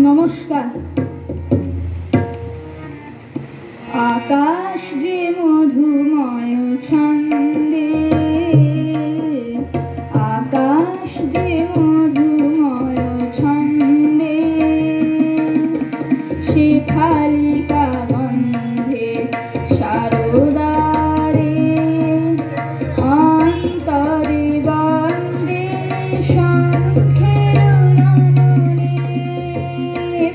নমস্কার। আকাশ যে মধুময় ছন্দে, আকাশ যে মধুময় ছন্দে, শেফালিকা গন্ধে শারদারে, অন্তরে বন্দে শঙ্খের রণনে,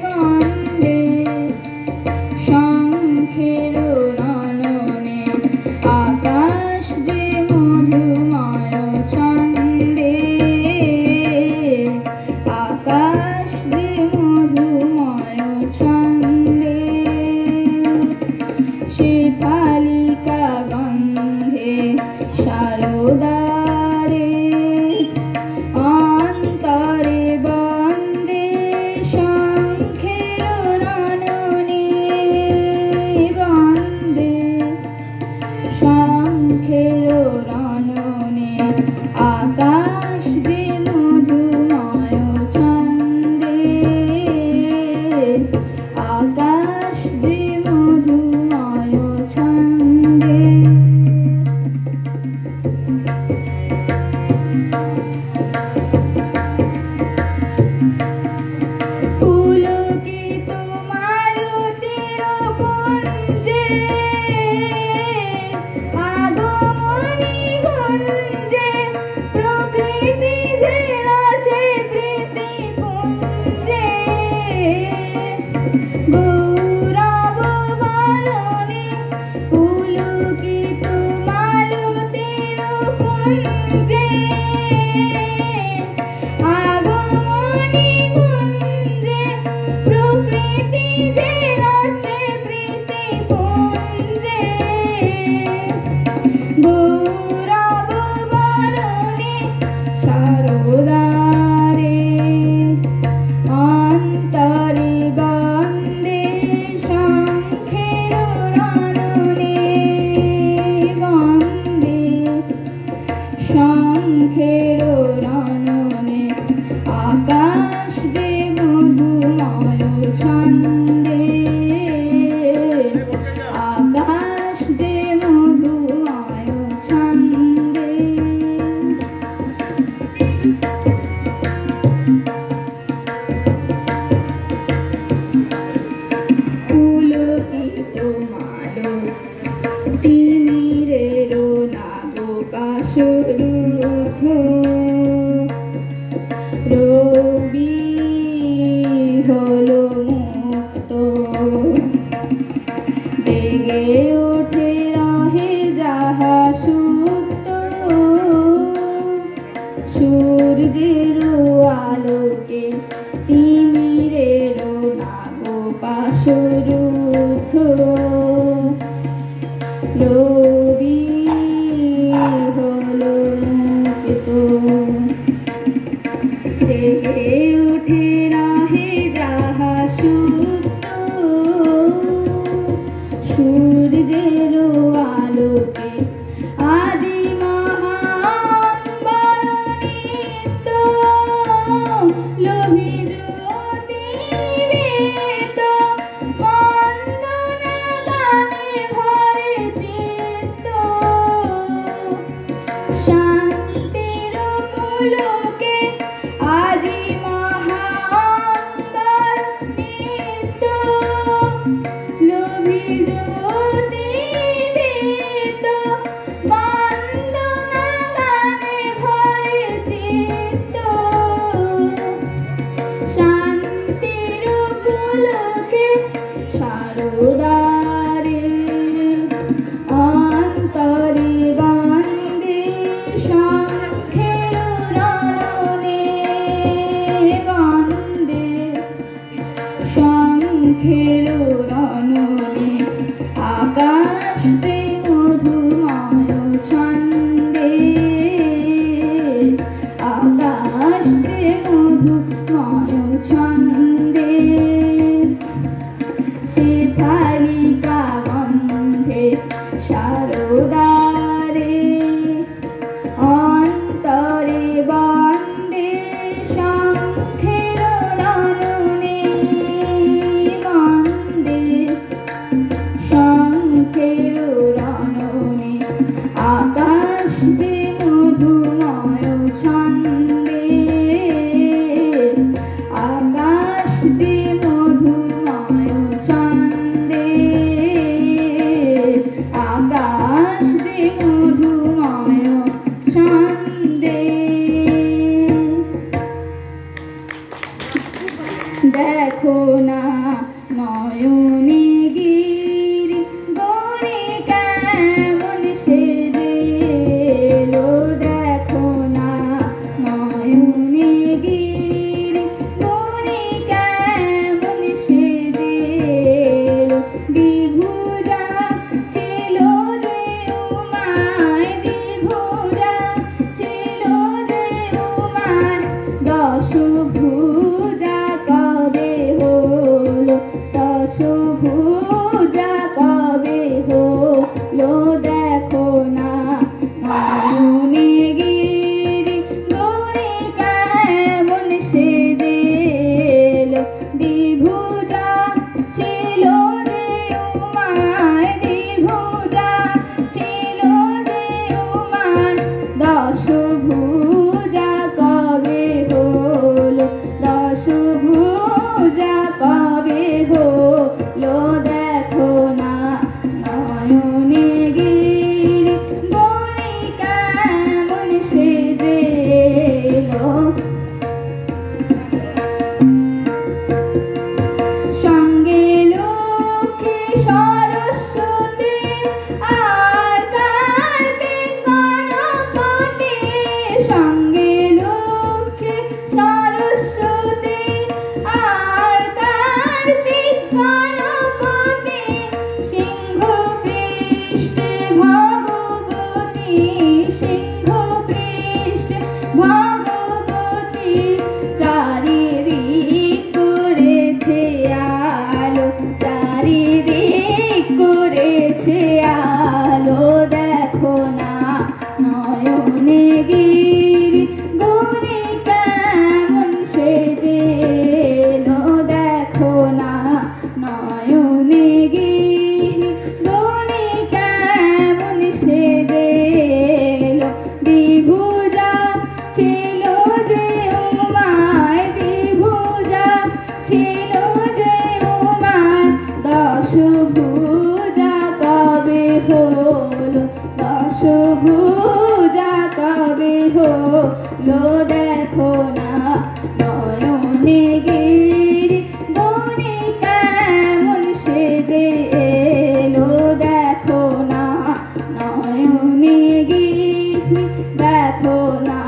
বন্দে শঙ্খের রণনে। আকাশ যে মধুময় ছন্দে, আকাশ যে মধুময় ছন্দে, শেফালিকা গন্ধে শারদারে, অন্তরে বন্দে শঙ্খের রণনে, বন্দে শঙ্খের রণনে। আকাশ যে মধুময় ছন্দে, আকাশ যে মধুময় ছন্দে। পুলকিত মালতীর কুঞ্জে, আগমনী গুঞ্জে, প্রকৃতি যে নাচে প্রীতি পুঞ্জে, গৌরব বরণে। পুলকিত মালতীর কুঞ্জে, আগমনী গুঞ্জে, প্রকৃতি যে নাচে প্রীতি পুঞ্জে, গৌরব বরণে শারদারে, অন্তরে বন্দে শঙ্খের রণনে, বন্দে শঙ্খের রণনে। আকাশ যে মধুময় ছন্দে, আকাশ যে মধুময় ছন্দে। পুলকিত মালতীর নাগপাশরুদ্ধ, রবি হলো মুক্ত, জেগে ওঠে রহে যাহা সুপ্ত, সূর্যের আলোকে তিমিরের নাগপাশরুদ্ধ, রবি হলো মুক্ত, জেগে উঠে রহে যাহা সুপ্ত, সূর্যের আলোকে। আদি মহাম্বরণিত লোভী জ্যোতি বেত, বন্দনা গানে ভরে চিত্ত, শান্তির পুলকে। আজি মহাম্বরণিত লোভী জ্যোতি বেত, বন্দনা গানে ভরে চিত্ত, শান্তির পুলকে শারদারে, অন্তরে বন্দে শঙ্খের রণনে, বন্দে শঙ্খের রণনে। আকাশ যে মধুময় ছন্দে, আকাশ যে মধুময় ছন্দে, শেফালিকা গন্ধে শারদারে। হলো দেখো না নয়নে গিরি গৌরী কেমন সেজে এলো দ্বিভুজা ছিল যে উমার দ্বিভুজা ছিল যে উমার দশভুজা কবে হলো দশভুজা কবে হলো দেখো না নয়নে গিরি গৌরী কেমন সেজে এলো সঙ্গে লক্ষ্মী সরস্বতী আর কার্তিক গণপতি সঙ্গে লক্ষ্মী সরস্বতী আর কার্তিক গণপতি সিংহ পৃষ্ঠে ভগবতী সিংহ পৃষ্ঠে ভগবতী চারিদিক করেছে আলো চারিদিক করেছে আলো দেখো না নয়নে গিরি গৌরী কেমন সেজে এলো দেখো না নয়নে গিরি গৌরী কেমন সেজে এলো দ্বিভুজা ছিল যে উমার দ্বিভুজা ছিল যে উমার দশভুজা কবে হলো দশভুজা কবে হলো দেখো না নয়নে গিরি গৌরী কেমন সেজে এলো দেখো না নয়নে গিরি দেখো না